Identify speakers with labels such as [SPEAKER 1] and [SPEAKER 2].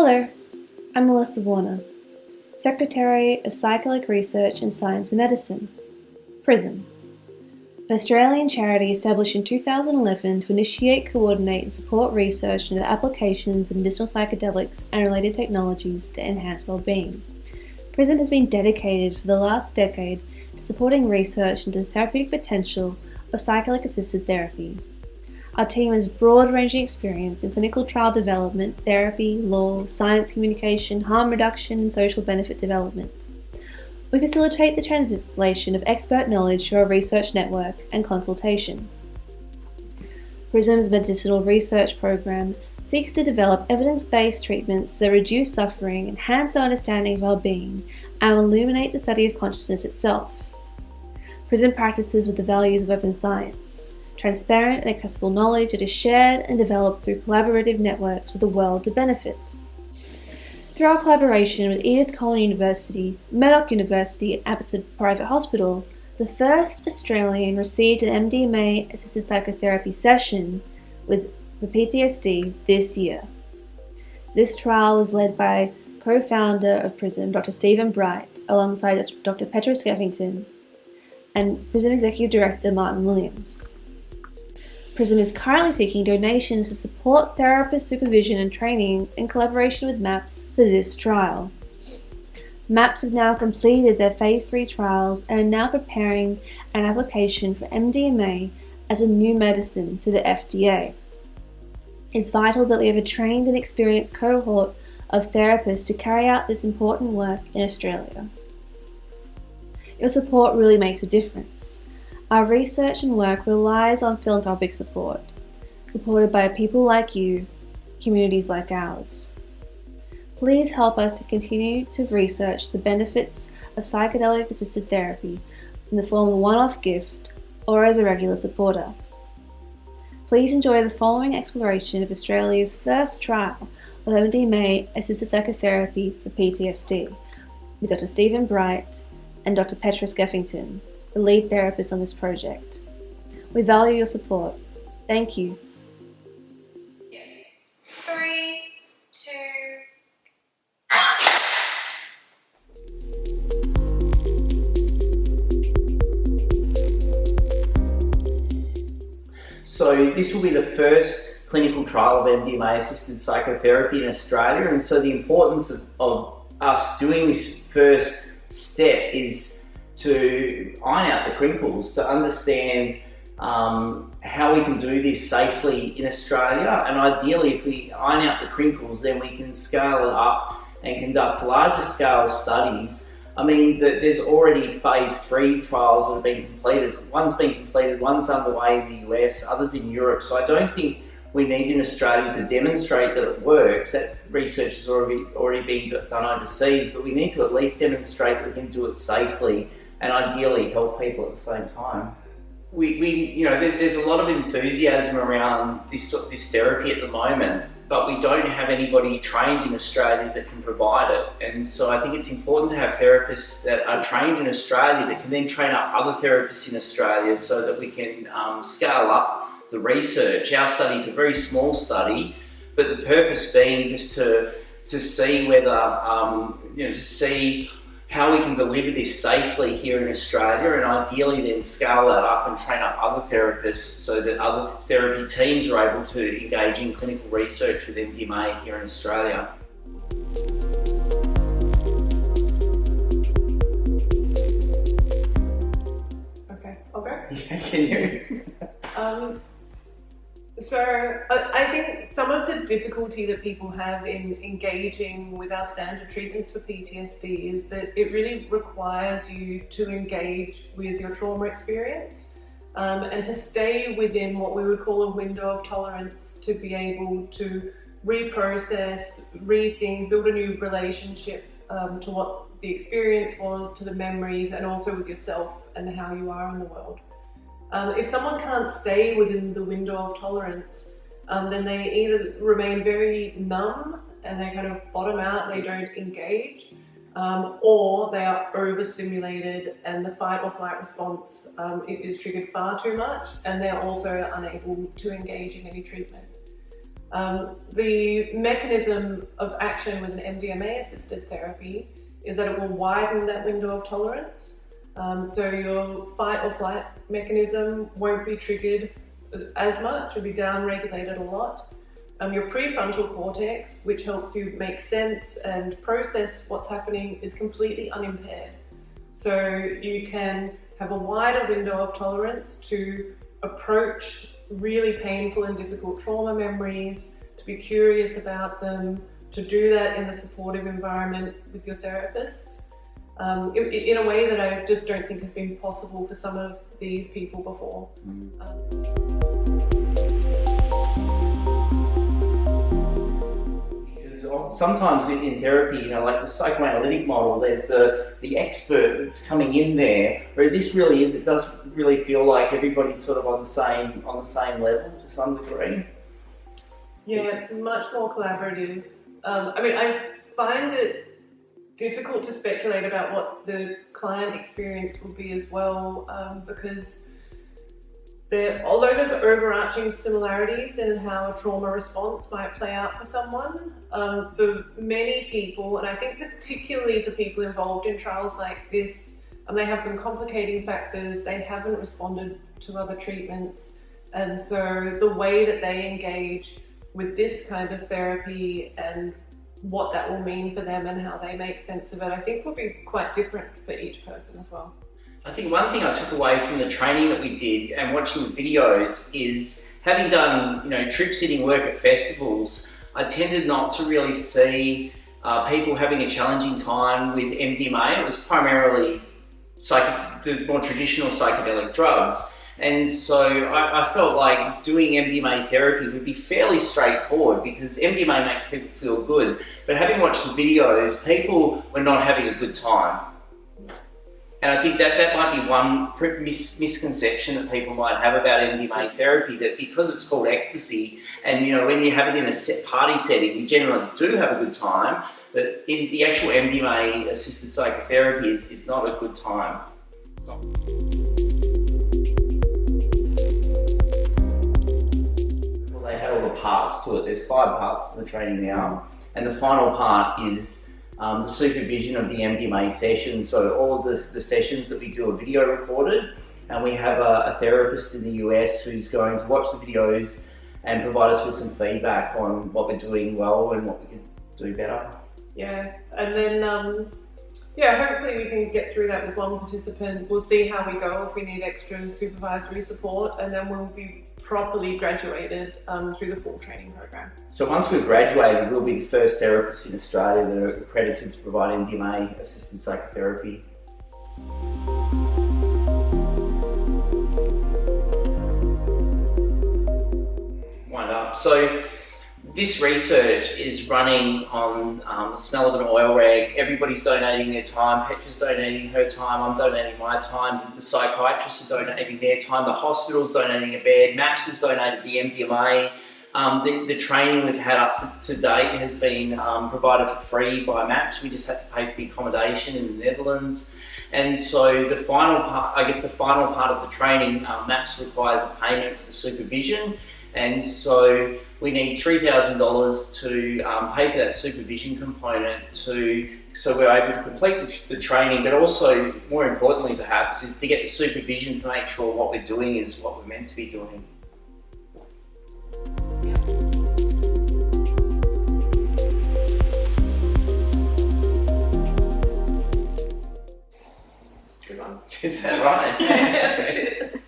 [SPEAKER 1] Hello, I'm Melissa Warner, Secretary of Psychedelic Research in Science and Medicine, PRISM, an Australian charity established in 2011 to initiate, coordinate and support research into applications of medicinal psychedelics and related technologies to enhance wellbeing. PRISM has been dedicated for the last decade to supporting research into the therapeutic potential of psychedelic assisted therapy. Our team has broad-ranging experience in clinical trial development, therapy, law, science communication, harm reduction, and social benefit development. We facilitate the translation of expert knowledge through our research network and consultation. PRISM's medicinal research program seeks to develop evidence-based treatments that reduce suffering, enhance our understanding of well-being, and illuminate the study of consciousness itself. PRISM practices with the values of open science, transparent and accessible knowledge that is shared and developed through collaborative networks with the world to benefit. Through our collaboration with Edith Cowan University, Murdoch University and Abbotsford Private Hospital, the first Australian received an MDMA Assisted Psychotherapy session with PTSD this year. This trial was led by co-founder of PRISM, Dr. Stephen Bright, alongside Dr. Petra Skeffington, and PRISM Executive Director Martin Williams. PRISM is currently seeking donations to support therapist supervision and training in collaboration with MAPS for this trial. MAPS have now completed their Phase 3 trials and are now preparing an application for MDMA as a new medicine to the FDA. It's vital that we have a trained and experienced cohort of therapists to carry out this important work in Australia. Your support really makes a difference. Our research and work relies on philanthropic support, supported by people like you, communities like ours. Please help us to continue to research the benefits of psychedelic assisted therapy in the form of a one-off gift or as a regular supporter. Please enjoy the following exploration of Australia's first trial of MDMA assisted psychotherapy for PTSD with Dr. Stephen Bright and Dr. Petra Skeffington, the lead therapist on this project. We value your support. Thank you.
[SPEAKER 2] 3, 2.
[SPEAKER 3] So this will be the first clinical trial of MDMA-assisted psychotherapy in Australia, and so the importance of us doing this first step is to iron out the crinkles, to understand how we can do this safely in Australia, and ideally if we iron out the crinkles then we can scale it up and conduct larger scale studies. I mean, there's already Phase 3 trials that have been completed. One's been completed, one's underway in the US, others in Europe, so I don't think we need in Australia to demonstrate that it works. That research has already been done overseas, but we need to at least demonstrate that we can do it safely and ideally help people at the same time. There's a lot of enthusiasm around this therapy at the moment, but we don't have anybody trained in Australia that can provide it. And so I think it's important to have therapists that are trained in Australia that can then train up other therapists in Australia so that we can scale up the research. Our study is a very small study, but the purpose being just to see whether, to see how we can deliver this safely here in Australia, and ideally then scale that up and train up other therapists so that other therapy teams are able to engage in clinical research with MDMA here in Australia.
[SPEAKER 4] Okay, I'll go.
[SPEAKER 3] Yeah, can you?
[SPEAKER 4] So I think some of the difficulty that people have in engaging with our standard treatments for PTSD is that it really requires you to engage with your trauma experience and to stay within what we would call a window of tolerance to be able to reprocess, rethink, build a new relationship to what the experience was, to the memories, and also with yourself and how you are in the world. If someone can't stay within the window of tolerance, then they either remain very numb and they kind of bottom out, they don't engage, or they are overstimulated and the fight or flight response is triggered far too much, and they're also unable to engage in any treatment. The mechanism of action with an MDMA assisted therapy is that it will widen that window of tolerance. So your fight or flight mechanism won't be triggered as much, it'll be down-regulated a lot. Your prefrontal cortex, which helps you make sense and process what's happening, is completely unimpaired. So you can have a wider window of tolerance to approach really painful and difficult trauma memories, to be curious about them, to do that in a supportive environment with your therapists, in a way that I just don't think has been possible for some of these people before.
[SPEAKER 3] Sometimes in therapy, like the psychoanalytic model, there's the expert that's coming in there, where this really is, it does really feel like everybody's sort of on the same level to some degree.
[SPEAKER 4] Yeah, it's much more collaborative. I find it difficult to speculate about what the client experience will be as well, because although there's overarching similarities in how a trauma response might play out for someone, for many people, and I think particularly for people involved in trials like this, they have some complicating factors, they haven't responded to other treatments, and so the way that they engage with this kind of therapy and what that will mean for them and how they make sense of it, I think will be quite different for each person as well.
[SPEAKER 3] I think one thing I took away from the training that we did and watching the videos is, having done trip sitting work at festivals, I tended not to really see people having a challenging time with MDMA. It was primarily the more traditional psychedelic drugs. And so I felt like doing MDMA therapy would be fairly straightforward because MDMA makes people feel good. But having watched the videos, people were not having a good time. And I think that might be one misconception that people might have about MDMA therapy, that because it's called ecstasy and when you have it in a set party setting, you generally do have a good time, but in the actual MDMA assisted psychotherapy is not a good time. Stop. Well, they had all the parts to it. There's 5 parts to the training now, and the final part is the supervision of the MDMA session. So all of the sessions that we do are video recorded, and we have a therapist in the US who's going to watch the videos and provide us with some feedback on what we're doing well and what we can do better.
[SPEAKER 4] Yeah, and then hopefully we can get through that with one participant. We'll see how we go, if we need extra supervisory support, and then we'll be properly graduated through the full training program.
[SPEAKER 3] So once we've graduated, we'll be the first therapists in Australia that are accredited to provide MDMA assisted psychotherapy. Wind up. So this research is running on the smell of an oil rag. Everybody's donating their time. Petra's donating her time. I'm donating my time. The psychiatrists are donating their time. The hospital's donating a bed. MAPS has donated the MDMA. The training we've had up to date has been provided for free by MAPS. We just had to pay for the accommodation in the Netherlands. And so the final part of the training, MAPS requires a payment for the supervision. And so we need $3,000 to pay for that supervision component so we're able to complete the training, but also, more importantly perhaps, is to get the supervision to make sure what we're doing is what we're meant to be doing. Is that right?
[SPEAKER 4] Yeah, that's it.